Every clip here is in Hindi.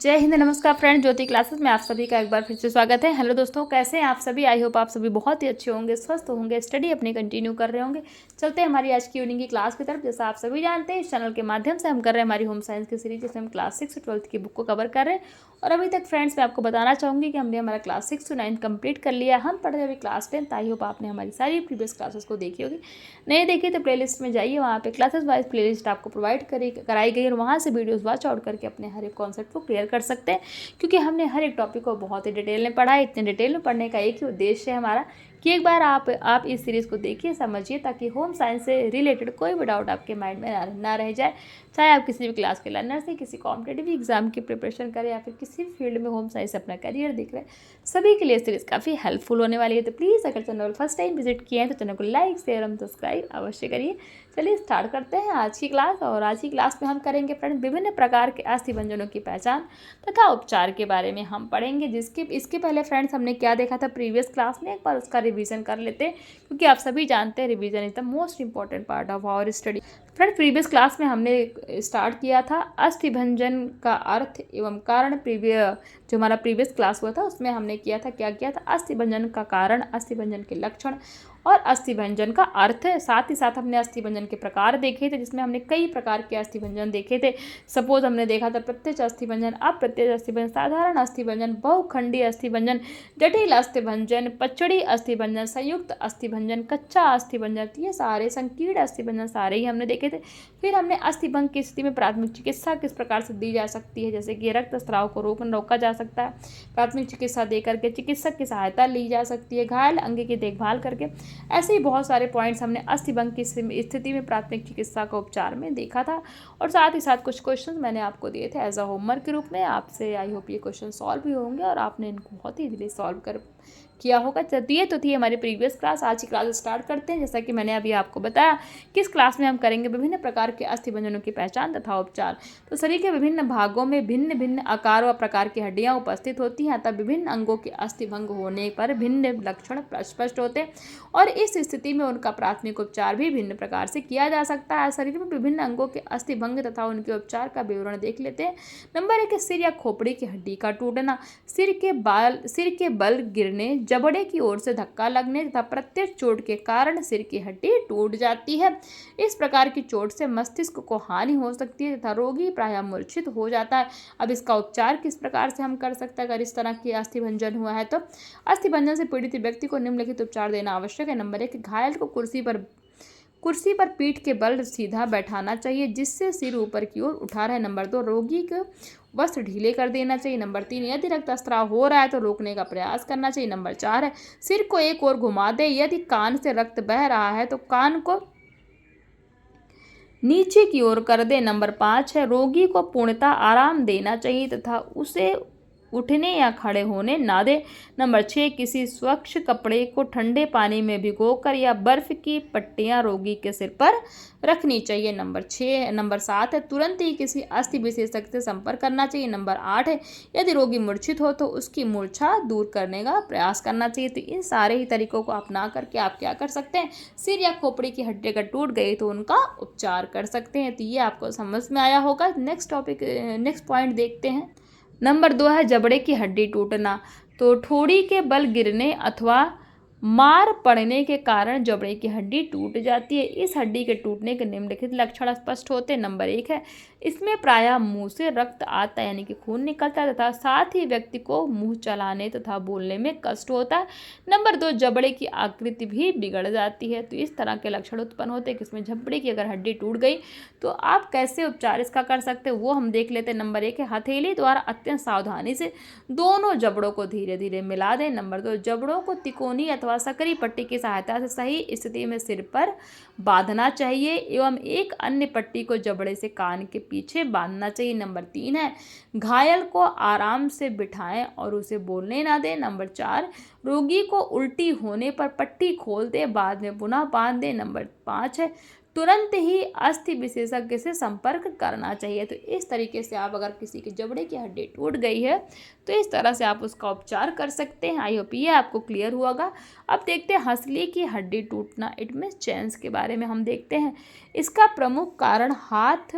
जय हिंद, नमस्कार फ्रेंड। ज्योति क्लासेस में आप सभी का एक बार फिर से स्वागत है। हेलो दोस्तों, कैसे हैं आप सभी? आई होप आप सभी बहुत ही अच्छे होंगे, स्वस्थ होंगे, स्टडी अपनी कंटिन्यू कर रहे होंगे। चलते हैं हमारी आज की इवनिंग की क्लास की तरफ। जैसा आप सभी जानते हैं, इस चैनल के माध्यम से हम कर रहे हैं हमारी होम साइंस की सीरीज, जिसमें हम क्लास 6 12th की बुक को कवर कर रहे हैं। और अभी तक फ्रेंड्स मैं आपको बताना चाहूँगी कि हमने हमारा क्लास 6 to 9 कंप्लीट कर लिया। हम पढ़ रहे अभी क्लास 10। आई होप आपने हमारी सारी प्रीवियस क्लासेस को देखी होगी। नहीं देखी तो प्लेलिस्ट में जाइए, वहाँ पे क्लासेस वाइज प्लेलिस्ट आपको प्रोवाइड कराई गई, और वहाँ से वीडियोस वॉच आउट करके अपने हर एक कॉन्सेप्ट को क्लियर कर सकते हैं। क्योंकि हमने हर एक टॉपिक को बहुत ही डिटेल में पढ़ा है। इतने डिटेल में पढ़ने का एक ही उद्देश्य है हमारा कि एक बार आप इस सीरीज़ को देखिए, समझिए, ताकि होम साइंस से रिलेटेड कोई भी डाउट आपके माइंड में ना रह जाए। चाहे आप किसी भी क्लास के लर्नर से, किसी कॉम्पिटेटिव एग्जाम की प्रिपरेशन करें, या फिर किसी भी फील्ड में होम साइंस से अपना करियर देख रहे हैं, सभी के लिए सीरीज़ काफ़ी हेल्पफुल होने वाली है। तो प्लीज़ अगर चैनल फर्स्ट टाइम विजिट किए हैं तो चैनल को लाइक, शेयर एवं सब्सक्राइब अवश्य करिए। चलिए स्टार्ट करते हैं आज की क्लास। और आज की क्लास में हम करेंगे फ्रेंड विभिन्न प्रकार के अस्थि व्यंजनों की पहचान तथा उपचार के बारे में हम पढ़ेंगे। इसके पहले फ्रेंड्स हमने क्या देखा था प्रीवियस क्लास में, एक बार उसका रिवीजन कर लेते हैं, क्योंकि आप सभी जानते हैं revision is the most important part of our study. Friend previous class में हमने स्टार्ट किया था अस्थिभंजन का अर्थ एवं कारण। जो हमारा प्रीवियस क्लास हुआ था उसमें हमने क्या किया था, अस्थिभंजन का कारण, अस्थिभंजन के लक्षण और अस्थिभंजन का अर्थ। साथ ही साथ हमने अस्थिभंजन के प्रकार देखे थे, जिसमें हमने कई प्रकार के अस्थिभंजन देखे थे। सपोज हमने देखा था प्रत्यक्ष अस्थिभंजन, अप्रत्यक्ष अस्थिभंजन, साधारण अस्थिभंजन, बहुखंडी अस्थिभंजन, जटिल अस्थिभंजन, पचड़ी अस्थिभंजन, संयुक्त अस्थिभंजन, कच्चा अस्थिभंजन। ये सारे संकीर्ण अस्थिभंजन सारे ही हमने देखे थे। फिर हमने अस्थिभंग की स्थिति में प्राथमिक चिकित्सा किस प्रकार से दी जा सकती है, जैसे कि रक्त स्राव को रोका जा सकता है, प्राथमिक चिकित्सा देकर के चिकित्सक की सहायता ली जा सकती है, घायल अंग की देखभाल करके। ऐसे ही बहुत सारे पॉइंट्स हमने अस्थिभंग की स्थिति में प्राथमिक चिकित्सा का उपचार में देखा था। और साथ ही साथ कुछ क्वेश्चन मैंने आपको दिए थे एज अ होमवर्क के रूप में आपसे। आई होप ये क्वेश्चन सॉल्व भी होंगे और आपने इनको बहुत ही इजीली सॉल्व कर किया होगा। चलिए तो थी हमारी प्रीवियस क्लास। आज की क्लास स्टार्ट करते हैं। जैसा कि मैंने अभी आपको बताया, किस क्लास में हम करेंगे विभिन्न प्रकार के अस्थिभंजनों की पहचान तथा उपचार। तो शरीर के विभिन्न भागों में भिन्न भिन्न आकार व प्रकार की हड्डियां उपस्थित होती हैं, तब विभिन्न अंगों के अस्थिभंग होने पर भिन्न लक्षण स्पष्ट होते हैं, और इस स्थिति में उनका प्राथमिक उपचार भी भिन्न प्रकार से किया जा सकता है। शरीर में विभिन्न अंगों के अस्थिभंग तथा उनके उपचार का विवरण देख लेते हैं। नंबर 1 है सिर या खोपड़ी की हड्डी का टूटना। सिर के बल गिरने, जबड़े की ओर से धक्का लगने तथा प्रत्यक्ष चोट के कारण सिर की हड्डी टूट जाती है। इस प्रकार की चोट से मस्तिष्क को हानि हो सकती है तथा रोगी प्रायः मूर्छित हो जाता है। अब इसका उपचार किस प्रकार से हम कर सकते हैं अगर इस तरह की अस्थिभंजन हुआ है तो? अस्थिभंजन से पीड़ित व्यक्ति को निम्नलिखित उपचार देना आवश्यक है। नंबर 1, घायल को कुर्सी पर पीठ के बल सीधा बैठाना चाहिए, जिससे सिर ऊपर की ओर उठा रहे। नंबर 2, रोगी को वस्त्र ढीले कर देना चाहिए। नंबर 3, यदि रक्तस्राव हो रहा है तो रोकने का प्रयास करना चाहिए। नंबर 4 है सिर को एक ओर घुमा दे। यदि कान से रक्त बह रहा है तो कान को नीचे की ओर कर दे। नंबर 5 है रोगी को पूर्णतः आराम देना चाहिए तथा उसे उठने या खड़े होने ना दे। नंबर 6, किसी स्वच्छ कपड़े को ठंडे पानी में भिगोकर या बर्फ की पट्टियां रोगी के सिर पर रखनी चाहिए। नंबर 7 है तुरंत ही किसी अस्थि विशेषज्ञ से संपर्क करना चाहिए। नंबर 8 है यदि रोगी मूर्छित हो तो उसकी मूर्छा दूर करने का प्रयास करना चाहिए। तो इन सारे ही तरीकों को अपना करके आप क्या कर सकते हैं, सिर या खोपड़ी की हड्डी अगर टूट गई तो उनका उपचार कर सकते हैं। तो ये आपको समझ में आया होगा। नेक्स्ट पॉइंट देखते हैं। नंबर 2 है जबड़े की हड्डी टूटना। तो ठोड़ी के बल गिरने अथवा मार पड़ने के कारण जबड़े की हड्डी टूट जाती है। इस हड्डी के टूटने के निम्नलिखित लक्षण स्पष्ट होते हैं। नंबर 1 है इसमें प्रायः मुंह से रक्त आता है, यानी कि खून निकलता है, तथा साथ ही व्यक्ति को मुंह चलाने तथा बोलने में कष्ट होता है। नंबर 2, जबड़े की आकृति भी बिगड़ जाती है। तो इस तरह के लक्षण उत्पन्न होते हैं कि इसमें जबड़े की अगर हड्डी टूट गई तो आप कैसे उपचार इसका कर सकते हैं वो हम देख लेते हैं। नंबर 1 है हथेली द्वारा अत्यंत सावधानी से दोनों जबड़ों को धीरे धीरे मिला दें। नंबर 2, जबड़ों को तिकोनी अथवा सकरी पट्टी की सहायता से सही स्थिति में सिर पर बांधना चाहिए एवं एक अन्य पट्टी को जबड़े से कान के पीछे बांधना चाहिए। नंबर 3 है घायल को आराम से बिठाएं और उसे बोलने ना दें। नंबर 4, रोगी को उल्टी होने पर पट्टी खोल दे, बाद में पुनः बांध दें। नंबर 5 है तुरंत ही अस्थि विशेषज्ञ से संपर्क करना चाहिए। तो इस तरीके से आप अगर किसी की जबड़े की हड्डी टूट गई है तो इस तरह से आप उसका उपचार कर सकते हैं। आई होप ये आपको क्लियर हुआ। अब देखते हैं हंसली की हड्डी टूटना, इट मीन्स चेन्स के बारे में हम देखते हैं। इसका प्रमुख कारण हाथ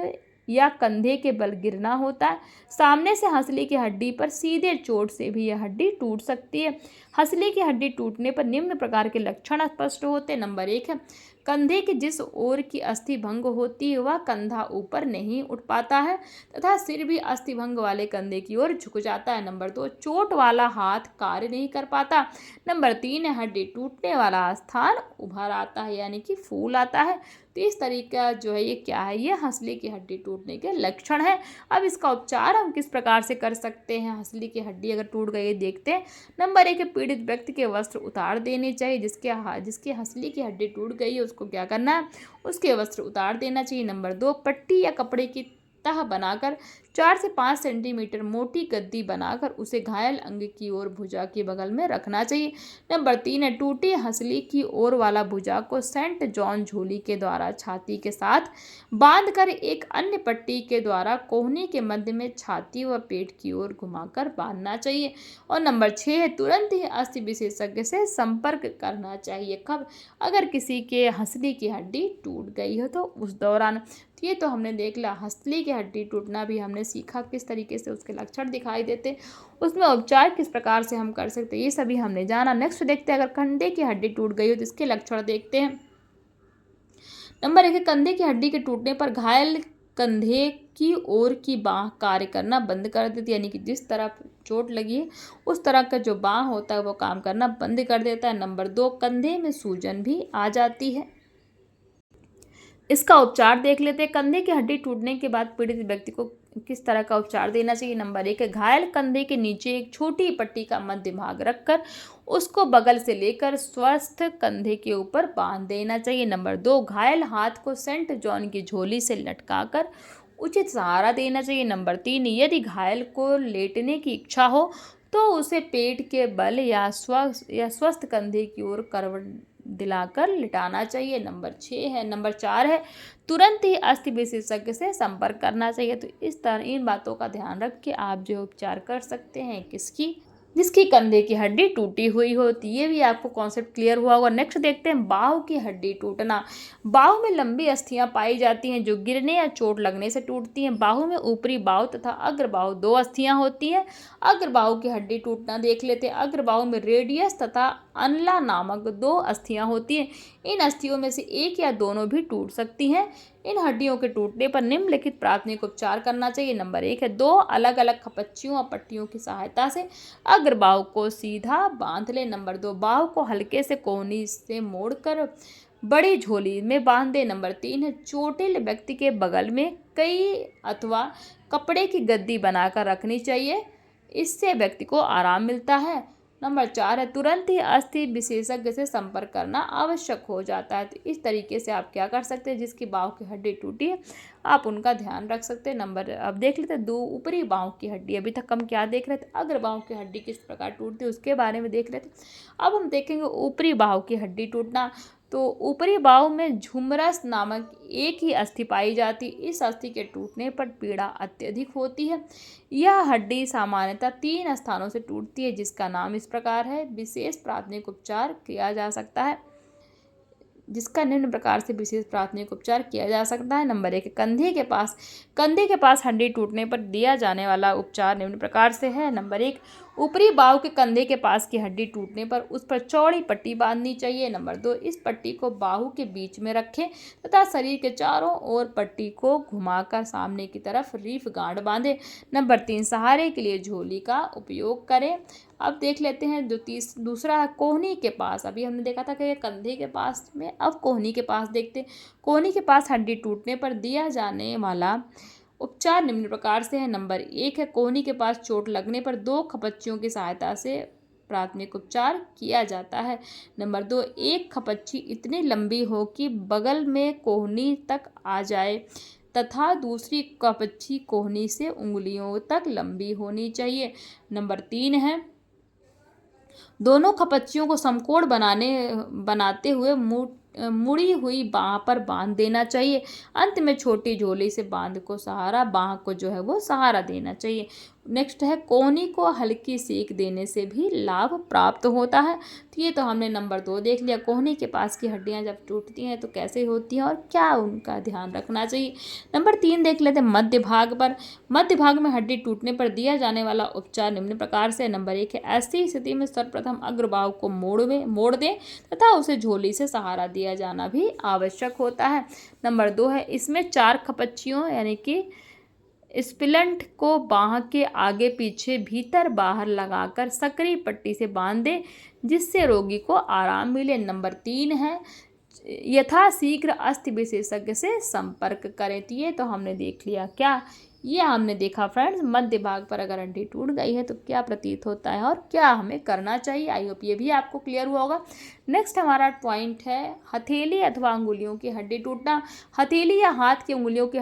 या कंधे के बल गिरना होता है। सामने से हंसली की हड्डी पर सीधे चोट से भी यह हड्डी टूट सकती है। हंसली की हड्डी टूटने पर निम्न प्रकार के लक्षण स्पष्ट होते हैं। नंबर 1 है, कंधे की जिस ओर की अस्थि भंग होती है वह कंधा ऊपर नहीं उठ पाता है तथा सिर भी अस्थि भंग वाले कंधे की ओर झुक जाता है। नंबर 2, चोट वाला हाथ कार्य नहीं कर पाता। नंबर 3 है, हड्डी टूटने वाला स्थान उभर आता है यानी कि फूल आता है। तो इस तरीका जो है ये क्या है, ये हंसली की हड्डी टूटने के लक्षण है। अब इसका उपचार हम किस प्रकार से कर सकते हैं, हंसली की हड्डी अगर टूट गई है देखते हैं। नंबर 1 है, पीड़ित व्यक्ति के वस्त्र उतार देने चाहिए। जिसकी हंसली की हड्डी टूट गई है उसको क्या करना है, उसके वस्त्र उतार देना चाहिए। नंबर 2, पट्टी या कपड़े की तह बनाकर 4 से 5 सेंटीमीटर मोटी गद्दी बनाकर उसे घायल अंग की ओर भुजा के बगल में रखना चाहिए। नंबर 3 है, टूटी हंसली की ओर वाला भुजा को सेंट जॉन झोली के द्वारा छाती के साथ बांधकर एक अन्य पट्टी के द्वारा कोहनी के मध्य में छाती व पेट की ओर घुमाकर बांधना चाहिए। और नंबर 6 है, तुरंत ही अस्थि विशेषज्ञ से संपर्क करना चाहिए। कब, अगर किसी के हंसली की हड्डी टूट गई हो तो उस दौरान। ये तो हमने देख लिया, हंसली की हड्डी टूटना भी हमने सीखा, किस तरीके से उसके लक्षण दिखाई देते, उसमें उपचार किस प्रकार से हम कर सकते, ये सभी हमने जाना। नेक्स्ट देखते हैं, अगर कंधे की हड्डी टूट गई हो तो इसके लक्षण देखते हैं। नंबर 1 है, कंधे की हड्डी के टूटने पर घायल कंधे की ओर की बाँह कार्य करना बंद कर देती है, यानी कि जिस तरफ चोट लगी है उस तरह का जो बाँह होता है वो काम करना बंद कर देता है। नंबर 2, कंधे में सूजन भी आ जाती है। इसका उपचार देख लेते हैं। कंधे की हड्डी टूटने के बाद पीड़ित व्यक्ति को किस तरह का उपचार देना चाहिए। नंबर 1 है, घायल कंधे के नीचे एक छोटी पट्टी का मध्य भाग रखकर उसको बगल से लेकर स्वस्थ कंधे के ऊपर बांध देना चाहिए। नंबर 2, घायल हाथ को सेंट जॉन की झोली से लटकाकर उचित सहारा देना चाहिए। नंबर 3, यदि घायल को लेटने की इच्छा हो तो उसे पेट के बल या स्वस्थ कंधे की ओर करवट दिलाकर लिटाना चाहिए। नंबर 4 है, तुरंत ही अस्थि विशेषज्ञ से संपर्क करना चाहिए। तो इस तरह इन बातों का ध्यान रख के आप जो उपचार कर सकते हैं किसकी, जिसकी कंधे की हड्डी टूटी हुई होती, ये भी आपको कॉन्सेप्ट क्लियर हुआ होगा। नेक्स्ट देखते हैं, बाहु की हड्डी टूटना। बाहु में लंबी अस्थियां पाई जाती हैं जो गिरने या चोट लगने से टूटती हैं। बाहु में ऊपरी बाहु तथा अग्र बाहु 2 अस्थियां होती हैं। अग्र बाहु की हड्डी टूटना देख लेते हैं। अग्र बाहु में रेडियस तथा अनला नामक 2 अस्थियां होती हैं। इन अस्थियों में से एक या दोनों भी टूट सकती हैं। इन हड्डियों के टूटने पर निम्नलिखित प्राथमिक उपचार करना चाहिए। नंबर 1 है, 2 अलग अलग खपच्चियों और पट्टियों की सहायता से अग्र बाहु को सीधा बांध ले। नंबर 2, बाहु को हल्के से कोहनी से मोड़कर बड़ी झोली में बांध दे। नंबर 3 है, चोटिल व्यक्ति के बगल में कई अथवा कपड़े की गद्दी बनाकर रखनी चाहिए, इससे व्यक्ति को आराम मिलता है। नंबर 4 है, तुरंत ही अस्थि विशेषज्ञ से संपर्क करना आवश्यक हो जाता है। तो इस तरीके से आप क्या कर सकते हैं, जिसकी बाहु की हड्डी टूटी है आप उनका ध्यान रख सकते हैं। अब देख लेते हैं 2 ऊपरी बाहु की हड्डी। अभी तक हम क्या देख रहे थे, अग्र बाहु की हड्डी किस प्रकार टूटती है उसके बारे में देख रहे थे। अब हम देखेंगे ऊपरी बाहु की हड्डी टूटना। तो ऊपरी बाहु में झुमरस नामक एक ही अस्थि पाई जाती। इस अस्थि के टूटने पर पीड़ा अत्यधिक होती है। यह हड्डी सामान्यतः 3 स्थानों से टूटती है, जिसका नाम इस प्रकार है। विशेष प्राथमिक उपचार किया जा सकता है, जिसका निम्न प्रकार से विशेष प्राथमिक उपचार किया जा सकता है। नंबर 1, कंधे के पास हड्डी टूटने पर दिया जाने वाला उपचार निम्न प्रकार से है। नंबर 1, ऊपरी बाहु के कंधे के पास की हड्डी टूटने पर उस पर चौड़ी पट्टी बांधनी चाहिए। नंबर 2, इस पट्टी को बाहु के बीच में रखें तथा शरीर के चारों ओर पट्टी को घुमाकर सामने की तरफ रीफ गांठ बांधें। नंबर 3, सहारे के लिए झोली का उपयोग करें। अब देख लेते हैं दूसरा, कोहनी के पास। अभी हमने देखा था कि कंधे के पास में, अब कोहनी के पास देखते हैं। कोहनी के पास हड्डी टूटने पर दिया जाने वाला उपचार निम्न प्रकार से है। नंबर 1 है, कोहनी के पास चोट लगने पर 2 खपच्चियों की सहायता से प्राथमिक उपचार किया जाता है। नंबर 2, एक खपच्ची इतनी लंबी हो कि बगल में कोहनी तक आ जाए तथा दूसरी खपच्ची कोहनी से उंगलियों तक लंबी होनी चाहिए। नंबर 3 है, दोनों खपच्चियों को समकोण बनाते हुए मुड़ी हुई बाँह पर बांध देना चाहिए। अंत में छोटी झोली से बाँह को जो है वो सहारा देना चाहिए। नेक्स्ट है कोहनी को हल्की सेक देने से भी लाभ प्राप्त होता है। तो ये तो हमने नंबर 2 देख लिया, कोहनी के पास की हड्डियां जब टूटती हैं तो कैसे होती हैं और क्या उनका ध्यान रखना चाहिए। नंबर 3 देख लेते हैं मध्य भाग पर। मध्य भाग में हड्डी टूटने पर दिया जाने वाला उपचार निम्न प्रकार से। नंबर 1 है ऐसी स्थिति में सर्वप्रथम अग्रबाहु को मोड़ दें तथा उसे झोली से सहारा दिया जाना भी आवश्यक होता है। नंबर 2 है इसमें 4 खपच्चियों यानी कि स्प्लिंट को बाह के आगे पीछे भीतर बाहर लगाकर सकरी पट्टी से बांध दें जिससे रोगी को आराम मिले। नंबर 3 है यथाशीघ्र अस्थि विशेषज्ञ से संपर्क करें। तो ये तो हमने देख लिया, क्या ये हमने देखा फ्रेंड्स मध्य भाग पर अगर हड्डी टूट गई है तो क्या प्रतीत होता है और क्या हमें करना चाहिए। आई होप ये भी आपको क्लियर हुआ होगा। नेक्स्ट हमारा पॉइंट है हथेली अथवा अंगुलियों की हड्डी टूटना। हथेली या हाथ की उंगलियों की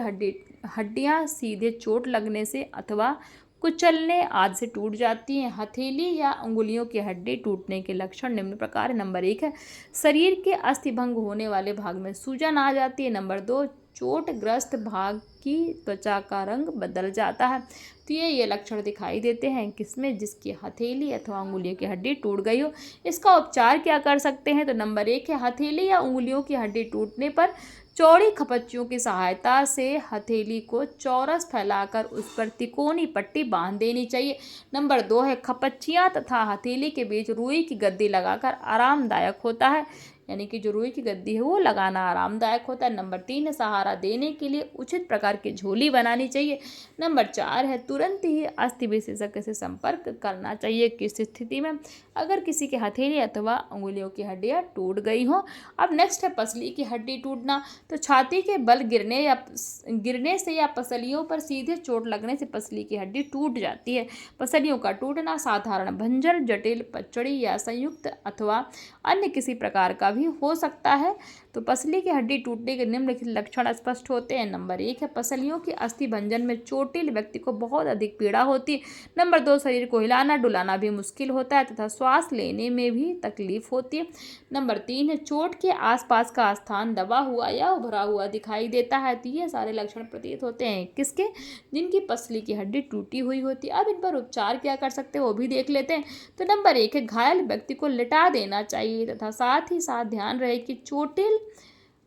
हड्डियां सीधे चोट लगने से अथवा कुचलने आदि से टूट जाती हैं। हथेली या उंगलियों की हड्डी टूटने के लक्षण निम्न प्रकार। नंबर 1 है शरीर के अस्थिभंग होने वाले भाग में सूजन आ जाती है। नंबर 2 चोटग्रस्त भाग की त्वचा का रंग बदल जाता है। तो ये लक्षण दिखाई देते हैं किसमें, जिसकी हथेली अथवा उंगलियों की हड्डी टूट गई हो। इसका उपचार क्या कर सकते हैं। तो नंबर 1 है हथेली या उंगलियों की हड्डी टूटने पर चौड़ी खपच्चियों की सहायता से हथेली को चौरस फैलाकर उस पर तिकोनी पट्टी बांध देनी चाहिए। नंबर 2 है खपच्चियाँ तथा हथेली के बीच रुई की गद्दी लगाकर आरामदायक होता है, यानी कि जो रुई की गद्दी है वो लगाना आरामदायक होता है। नंबर 3 है सहारा देने के लिए उचित प्रकार की झोली बनानी चाहिए। नंबर 4 है तुरंत ही अस्थि विशेषज्ञ से संपर्क करना चाहिए किस स्थिति में, अगर किसी के हथेली अथवा उंगलियों की हड्डियां टूट गई हो। अब नेक्स्ट है पसली की हड्डी टूटना। तो छाती के बल गिरने से या पसलियों पर सीधे चोट लगने से पसली की हड्डी टूट जाती है। पसलियों का टूटना साधारण भंजन, जटिल, पचड़ी या संयुक्त अथवा अन्य किसी प्रकार का भी हो सकता है। तो पसली की हड्डी टूटने के निम्नलिखित लक्षण स्पष्ट होते हैं। नंबर 1 है पसलियों की अस्थि भंजन में चोटिल व्यक्ति को बहुत अधिक पीड़ा होती है। नंबर 2 शरीर को हिलाना डुलाना भी मुश्किल होता है तथा श्वास लेने में भी तकलीफ होती है। नंबर 3 है चोट के आसपास का स्थान दबा हुआ या उभरा हुआ दिखाई देता है। तो ये सारे लक्षण प्रतीत होते हैं किसके, जिनकी पसली की हड्डी टूटी हुई होती है। अब इन पर उपचार क्या कर सकते हैं वो भी देख लेते हैं। तो नंबर 1 है घायल व्यक्ति को लिटा देना चाहिए तथा साथ ही साथ ध्यान रहे कि चोटिल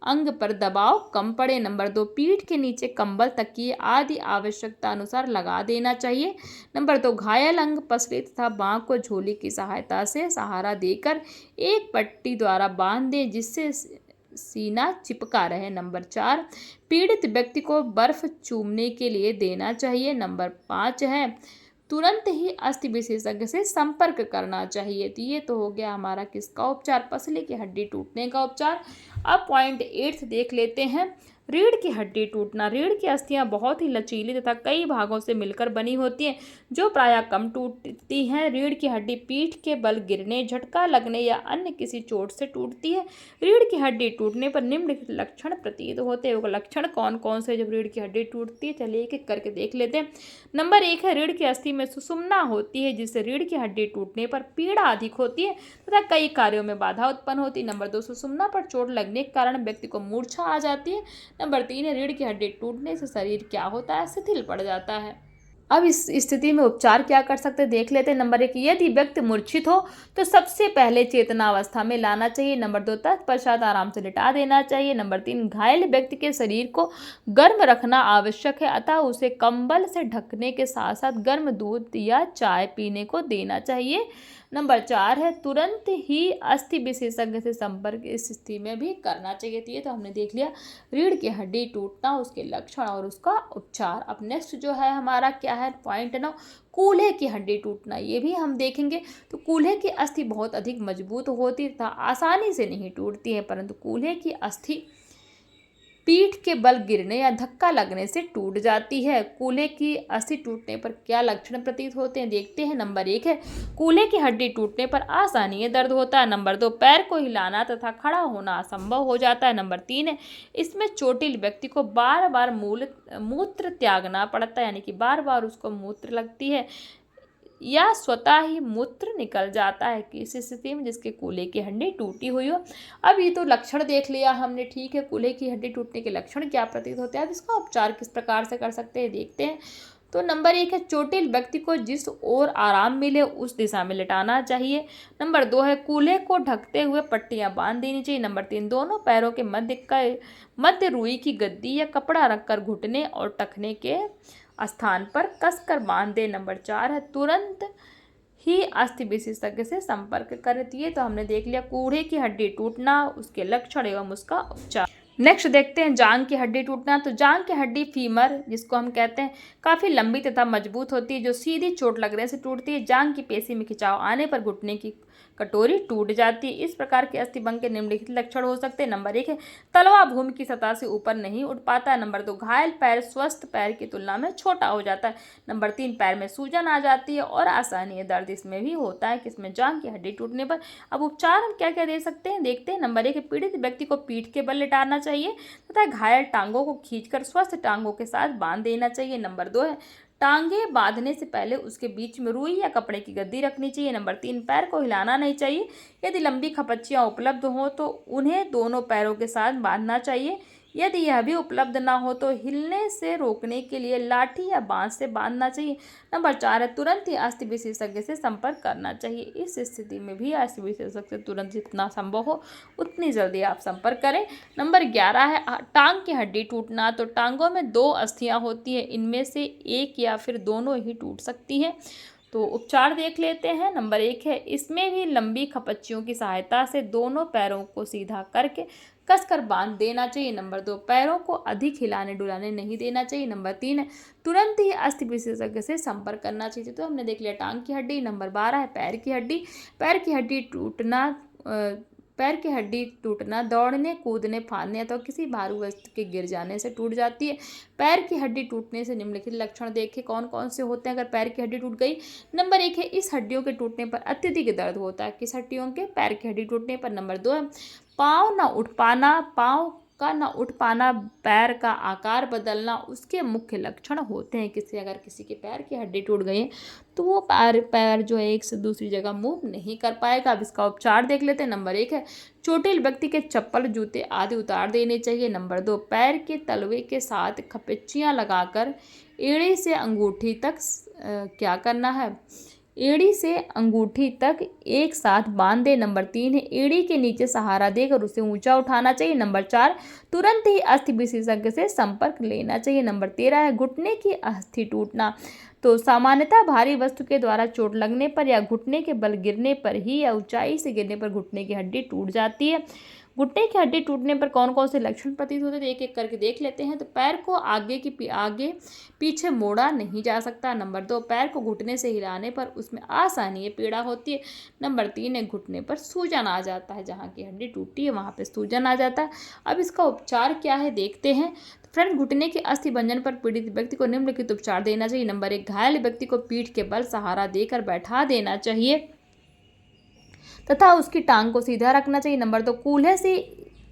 अंग पर दबाव कम पड़े। नंबर 2 पीठ के नीचे कंबल, तकिए आदि आवश्यकता अनुसार लगा देना चाहिए। नंबर 2 घायल अंग, पसली तथा बाँह को झोली की सहायता से सहारा देकर एक पट्टी द्वारा बांध दें जिससे सीना चिपका रहे। नंबर 4 पीड़ित व्यक्ति को बर्फ चूमने के लिए देना चाहिए। नंबर 5 है तुरंत ही अस्थि विशेषज्ञ से संपर्क करना चाहिए। तो ये तो हो गया हमारा किसका उपचार, पसली की हड्डी टूटने का उपचार। अब पॉइंट 8 देख लेते हैं रीढ़ की हड्डी टूटना। रीढ़ की अस्थियां बहुत ही लचीली तथा कई भागों से मिलकर बनी होती हैं जो प्रायः कम टूटती हैं। रीढ़ की हड्डी पीठ के बल गिरने, झटका लगने या अन्य किसी चोट से टूटती है। रीढ़ की हड्डी टूटने पर निम्नलिखित लक्षण प्रतीत होते हैं। वो लक्षण कौन कौन से जब रीढ़ की हड्डी टूटती है, चलिए एक एक करके देख लेते हैं। नंबर 1 है रीढ़ की अस्थि में सुषुम्ना होती है जिससे रीढ़ की हड्डी टूटने पर पीड़ा अधिक होती है तथा कई कार्यों में बाधा उत्पन्न होती है। नंबर 2 सुषुम्ना पर चोट लगने के कारण व्यक्ति को मूर्छा आ जाती है। नंबर 3 है रीढ़ की हड्डी टूटने से शरीर क्या होता है, शिथिल पड़ जाता है। अब इस स्थिति में उपचार क्या कर सकते हैं देख लेते हैं। नंबर 1 यदि व्यक्ति मूर्छित हो तो सबसे पहले चेतनावस्था में लाना चाहिए। नंबर 2 तत्पश्चात आराम से लिटा देना चाहिए। नंबर 3 घायल व्यक्ति के शरीर को गर्म रखना आवश्यक है, अतः उसे कंबल से ढकने के साथ साथ गर्म दूध या चाय पीने को देना चाहिए। नंबर 4 है तुरंत ही अस्थि विशेषज्ञ से संपर्क इस स्थिति में भी करना चाहिए। तो ये तो हमने देख लिया रीढ़ की हड्डी टूटना, उसके लक्षण और उसका उपचार। अब नेक्स्ट जो है हमारा क्या है पॉइंट 9 कूल्हे की हड्डी टूटना। ये भी हम देखेंगे। तो कूल्हे की अस्थि बहुत अधिक मजबूत होती तथा आसानी से नहीं टूटती है, परंतु कूल्हे की अस्थि पीठ के बल गिरने या धक्का लगने से टूट जाती है। कूल्हे की अस्थि टूटने पर क्या लक्षण प्रतीत होते हैं देखते हैं। नंबर 1 है कूल्हे की हड्डी टूटने पर असहनीय दर्द होता है। नंबर 2 पैर को हिलाना तथा खड़ा होना असंभव हो जाता है। नंबर 3 है इसमें चोटिल व्यक्ति को बार बार मूत्र त्यागना पड़ता है, यानी कि बार बार उसको मूत्र लगती है या स्वतः ही मूत्र निकल जाता है किसी स्थिति में जिसके कूल्हे की हड्डी टूटी हुई हो। अब ये तो लक्षण देख लिया हमने, ठीक है। कूल्हे की हड्डी टूटने के लक्षण क्या प्रतीत होते हैं, अब इसका उपचार किस प्रकार से कर सकते हैं देखते हैं। तो नंबर 1 है चोटिल व्यक्ति को जिस ओर आराम मिले उस दिशा में लेटाना चाहिए। नंबर 2 है कूल्हे को ढकते हुए पट्टियां बांध देनी चाहिए। नंबर 3 दोनों पैरों के मध्य रुई की गद्दी या कपड़ा रखकर घुटने और टखने के स्थान पर कसकर बांध दे। नंबर 4 है तुरंत ही अस्थि विशेषज्ञ से संपर्क करें। तो ये तो हमने देख लिया कूल्हे की हड्डी टूटना, उसके लक्षण एवं उसका उपचार। नेक्स्ट देखते हैं जांग की हड्डी टूटना। तो जांग की हड्डी फीमर जिसको हम कहते हैं काफ़ी लंबी तथा मजबूत होती है, जो सीधी चोट लगने से टूटती है। जांग की पेशी में खिंचाव आने पर घुटने की कटोरी टूट जाती है। इस प्रकार के अस्थिभंग के निम्नलिखित लक्षण हो सकते हैं। नंबर 1 है तलवा भूमि की सतह से ऊपर नहीं उठ पाता है। नंबर 2 घायल पैर स्वस्थ पैर की तुलना में छोटा हो जाता है। नंबर 3 पैर में सूजन आ जाती है और असहनीय दर्द इसमें भी होता है, किसमें जांग की हड्डी टूटने पर। अब उपचार हम क्या क्या दे सकते हैं देखते हैं। नंबर 1 है पीड़ित व्यक्ति को पीठ के बल लेटाना चाहिए तथा घायल टांगों को खींचकर स्वस्थ टांगों के साथ बांध देना चाहिए। नंबर 2 है टांगे बांधने से पहले उसके बीच में रुई या कपड़े की गद्दी रखनी चाहिए। नंबर 3 पैर को हिलाना नहीं चाहिए। यदि लंबी खपच्चियाँ उपलब्ध हों तो उन्हें दोनों पैरों के साथ बांधना चाहिए। यदि यह भी उपलब्ध ना हो तो हिलने से रोकने के लिए लाठी या बांस से बांधना चाहिए। नंबर 4 है तुरंत ही अस्थि विशेषज्ञ से संपर्क करना चाहिए। इस स्थिति में भी अस्थि विशेषज्ञ से तुरंत जितना संभव हो उतनी जल्दी आप संपर्क करें। नंबर 11 है टांग की हड्डी टूटना। तो टांगों में 2 अस्थियां होती हैं, इनमें से एक या फिर दोनों ही टूट सकती हैं। तो उपचार देख लेते हैं। नंबर 1 है इसमें भी लंबी खपच्चियों की सहायता से दोनों पैरों को सीधा करके कसकर बांध देना चाहिए। नंबर 2 पैरों को अधिक हिलाने डुलाने नहीं देना चाहिए। नंबर 3 है तुरंत ही अस्थि विशेषज्ञ से संपर्क करना चाहिए। तो हमने देख लिया टांग की हड्डी। नंबर 12 है पैर की हड्डी। पैर की हड्डी टूटना दौड़ने कूदने फांदने अथवा किसी भारी वस्तु के गिर जाने से टूट जाती है। पैर की हड्डी टूटने से निम्नलिखित लक्षण देखें कौन कौन से होते हैं अगर पैर की हड्डी टूट गई। नंबर 1 है इस हड्डियों के टूटने पर अत्यधिक दर्द होता है। किस हड्डियों के? पैर की हड्डी टूटने पर। नंबर 2 है पाँव न उठ पाना। पाँव का न उठ पाना, पैर का आकार बदलना उसके मुख्य लक्षण होते हैं। अगर किसी के पैर की हड्डी टूट गई है तो वो पैर जो है एक से दूसरी जगह मूव नहीं कर पाएगा। अब इसका उपचार देख लेते हैं। नंबर 1 है चोटिल व्यक्ति के चप्पल जूते आदि उतार देने चाहिए। नंबर 2 पैर के तलवे के साथ खपेचियाँ लगाकर एड़ी से अंगूठी तक क्या करना है? एड़ी से अंगूठी तक एक साथ बांध दे। नंबर 3 है एड़ी के नीचे सहारा देकर उसे ऊंचा उठाना चाहिए। नंबर 4 तुरंत ही अस्थि विशेषज्ञ से संपर्क लेना चाहिए। नंबर 13 है घुटने की अस्थि टूटना। तो सामान्यतः भारी वस्तु के द्वारा चोट लगने पर या घुटने के बल गिरने पर ही या ऊंचाई से गिरने पर घुटने की हड्डी टूट जाती है। घुटने की हड्डी टूटने पर कौन कौन से लक्षण प्रतीत होते हैं एक एक करके देख लेते हैं। तो पैर को आगे पीछे मोड़ा नहीं जा सकता। नंबर 2 पैर को घुटने से हिलाने पर उसमें असहनीय पीड़ा होती है। नंबर 3 है घुटने पर सूजन आ जाता है। जहाँ की हड्डी टूटी है वहाँ पे सूजन आ जाता है। अब इसका उपचार क्या है देखते हैं। तो फ्रेंड घुटने के अस्थि भंजन पर पीड़ित व्यक्ति को निम्नलिखित उपचार देना चाहिए। नंबर 1 घायल व्यक्ति को पीठ के बल सहारा देकर बैठा देना चाहिए तथा उसकी टांग को सीधा रखना चाहिए। नंबर 2 कूल्हे से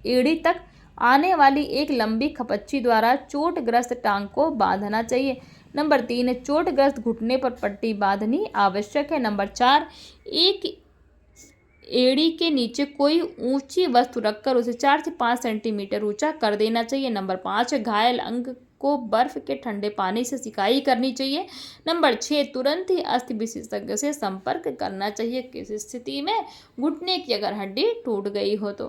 एड़ी तक आने वाली एक लंबी खपच्ची द्वारा चोटग्रस्त टांग को बांधना चाहिए। नंबर 3 है चोटग्रस्त घुटने पर पट्टी बांधनी आवश्यक है। नंबर 4 एक एड़ी के नीचे कोई ऊंची वस्तु रखकर उसे 4 से 5 सेंटीमीटर ऊंचा कर देना चाहिए। नंबर 5 है घायल अंग को बर्फ के ठंडे पानी से सिकाई करनी चाहिए। नंबर 6 तुरंत ही अस्थि विशेषज्ञ से संपर्क करना चाहिए किस स्थिति में? घुटने की अगर हड्डी टूट गई हो तो।